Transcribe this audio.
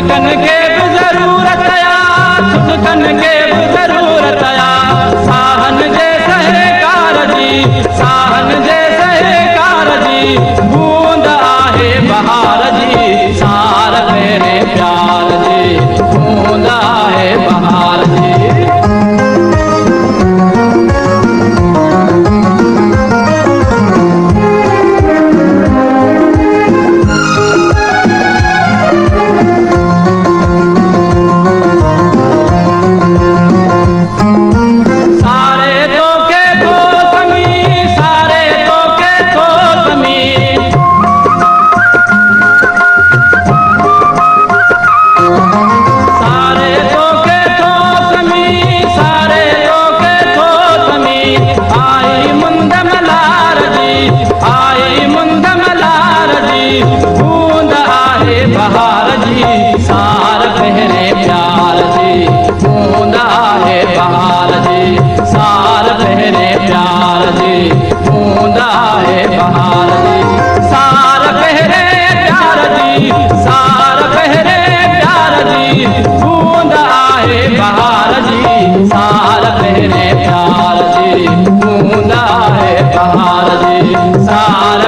छुटकन के भी जरूरत आया, छुटकन के भी जरूरत आया। साहन जैसा है कारजी, साहन जैसा है कारजी, बूंद आहे बहार जी, सार मेरे प्यार जी, बूंद आहे बहार जी। बूंद आहे बहार जी, सार पहरे प्यार जी, बूंद आहे बहार जी, सार पहरे प्यार जी, बूंद आहे बहार जी। सार पहरे प्यार जी, सार पहरे प्यार जी, बूंद आहे बहार जी, सार पहरे प्यार जी, बूंद आहे बहार जी, सार